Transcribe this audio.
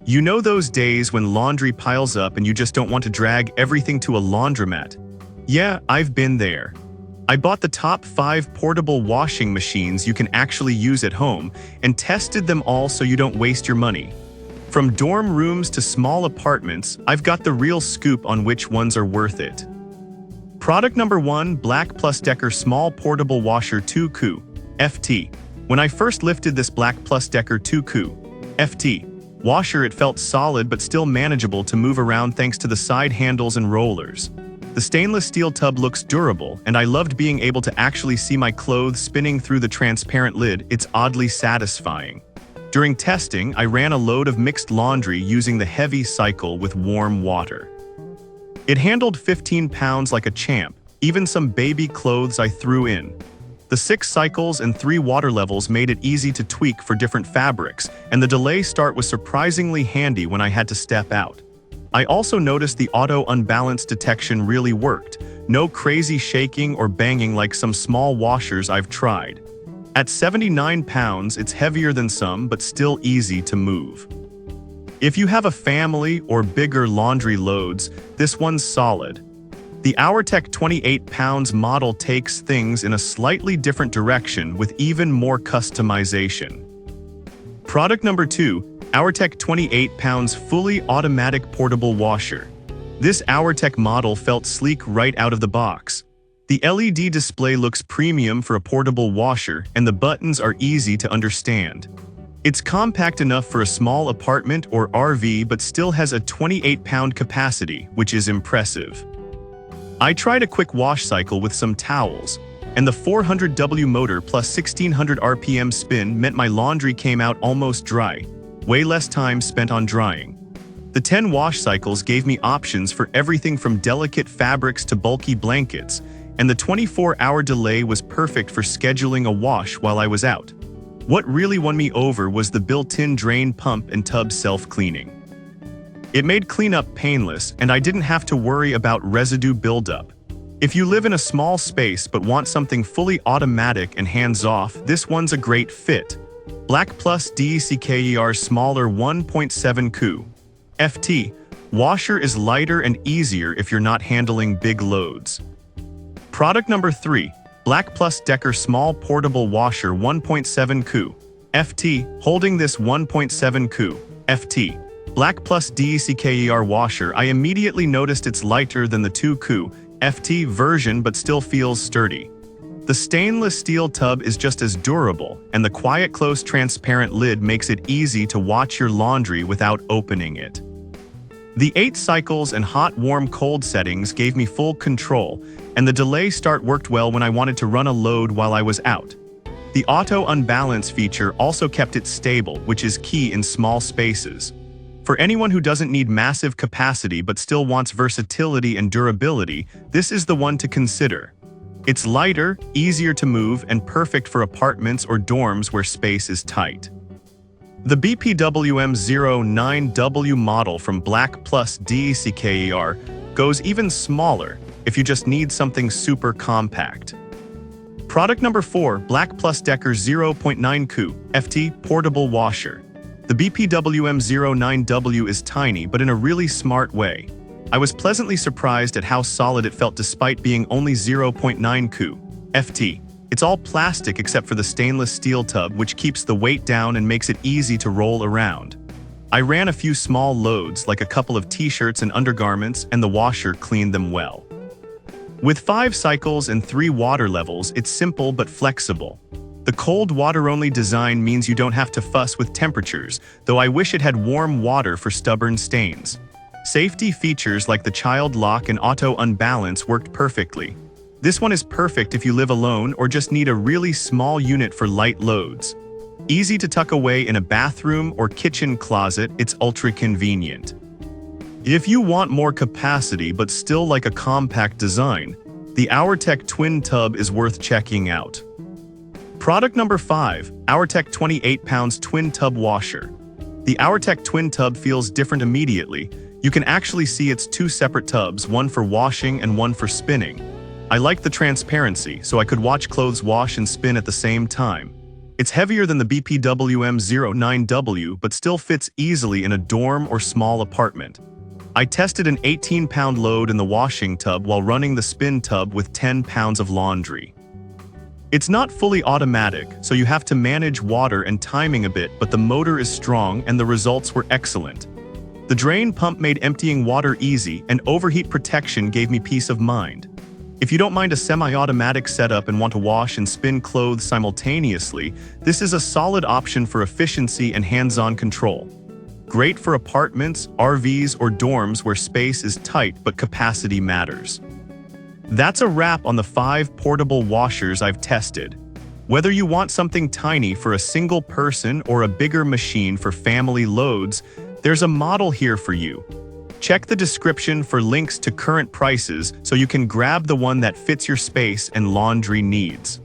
You know those days when laundry piles up and you just don't want to drag everything to a laundromat? Yeah, I've been there. I bought the top 5 portable washing machines you can actually use at home and tested them all so you don't waste your money. From dorm rooms to small apartments, I've got the real scoop on which ones are worth it. Product number 1, Black Plus Decker Small Portable Washer 2 Ku FT. When I first lifted this Black Plus Decker 2 Ku FT washer, it felt solid but still manageable to move around thanks to the side handles and rollers. The stainless steel tub looks durable, and I loved being able to actually see my clothes spinning through the transparent lid. It's oddly satisfying. During testing, I ran a load of mixed laundry using the heavy cycle with warm water. It handled 15 pounds like a champ, even some baby clothes I threw in. The 6 cycles and 3 water levels made it easy to tweak for different fabrics, and the delay start was surprisingly handy when I had to step out. I also noticed the auto unbalance detection really worked. No crazy shaking or banging like some small washers I've tried. At 79 pounds, it's heavier than some, but still easy to move. If you have a family or bigger laundry loads, this one's solid. The Hourtech 28 pounds model takes things in a slightly different direction with even more customization. Product number 2, Hourtech 28 pounds fully automatic portable washer. This Hourtech model felt sleek right out of the box. The LED display looks premium for a portable washer, and the buttons are easy to understand. It's compact enough for a small apartment or RV, but still has a 28-pound capacity, which is impressive. I tried a quick wash cycle with some towels, and the 400W motor plus 1600 RPM spin meant my laundry came out almost dry, way less time spent on drying. The 10 wash cycles gave me options for everything from delicate fabrics to bulky blankets, and the 24-hour delay was perfect for scheduling a wash while I was out. What really won me over was the built-in drain pump and tub self-cleaning. It made cleanup painless, and I didn't have to worry about residue buildup. If you live in a small space but want something fully automatic and hands-off, this one's a great fit. Black Plus Decker Smaller 1.7 Ku FT washer is lighter and easier if you're not handling big loads. Product number 3, Black Plus Decker Small Portable Washer 1.7 Ku FT. Holding this 1.7 Ku FT Black Plus Decker washer, I immediately noticed it's lighter than the 2 Ku FT version but still feels sturdy. The stainless steel tub is just as durable, and the quiet close transparent lid makes it easy to watch your laundry without opening it. The 8 cycles and hot, warm, cold settings gave me full control, and the delay start worked well when I wanted to run a load while I was out. The auto unbalance feature also kept it stable, which is key in small spaces. For anyone who doesn't need massive capacity but still wants versatility and durability, this is the one to consider. It's lighter, easier to move, and perfect for apartments or dorms where space is tight. The BPWM09W model from Black Plus Decker goes even smaller if you just need something super compact. Product number 4, Black Plus Decker 0.9 Ku FT Portable Washer. The BPWM09W is tiny, but in a really smart way. I was pleasantly surprised at how solid it felt despite being only 0.9 Ku FT. It's all plastic except for the stainless steel tub, which keeps the weight down and makes it easy to roll around. I ran a few small loads, like a couple of t-shirts and undergarments, and the washer cleaned them well. With 5 cycles and 3 water levels, it's simple but flexible. The cold water-only design means you don't have to fuss with temperatures, though I wish it had warm water for stubborn stains. Safety features like the child lock and auto unbalance worked perfectly. This one is perfect if you live alone or just need a really small unit for light loads. Easy to tuck away in a bathroom or kitchen closet, it's ultra convenient. If you want more capacity but still like a compact design, the Hourtech Twin Tub is worth checking out. Product number 5, Hourtech 28 pounds Twin Tub Washer. The Hourtech Twin Tub feels different immediately. You can actually see it's 2 separate tubs, one for washing and one for spinning. I liked the transparency, so I could watch clothes wash and spin at the same time. It's heavier than the BPWM09W but still fits easily in a dorm or small apartment. I tested an 18-pound load in the washing tub while running the spin tub with 10 pounds of laundry. It's not fully automatic, so you have to manage water and timing a bit, but the motor is strong and the results were excellent. The drain pump made emptying water easy, and overheat protection gave me peace of mind. If you don't mind a semi-automatic setup and want to wash and spin clothes simultaneously, this is a solid option for efficiency and hands-on control. Great for apartments, RVs, or dorms where space is tight but capacity matters. That's a wrap on the 5 portable washers I've tested. Whether you want something tiny for a single person or a bigger machine for family loads, there's a model here for you. Check the description for links to current prices so you can grab the one that fits your space and laundry needs.